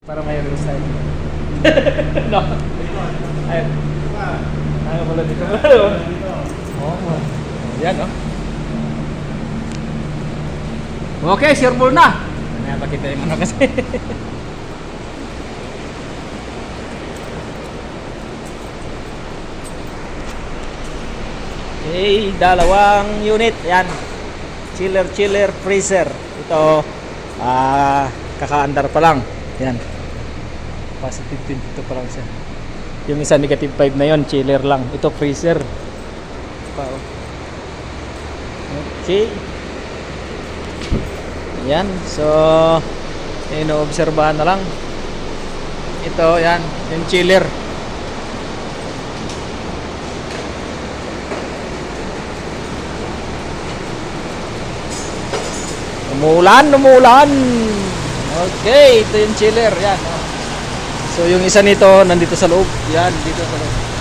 Para may real style. No. Ayun. Ano pala dito? Oo. Yan, no? Okay, sure ball na. Ano pakita yung ano kasi. Okay, dalawang unit. Yan. Chiller, freezer. Ito, kaka-andar pa lang. Yan. Positive 22 pa lang siya. Yung isa negative 5 na yon, chiller lang. Ito freezer. Okay. Yan. So, ino-obserbahan na lang. Ito, yan. Yung chiller. Umulan. Okay, ito yung chiller. Yan. So, yung isa nito, nandito sa loob. Yan, dito sa loob.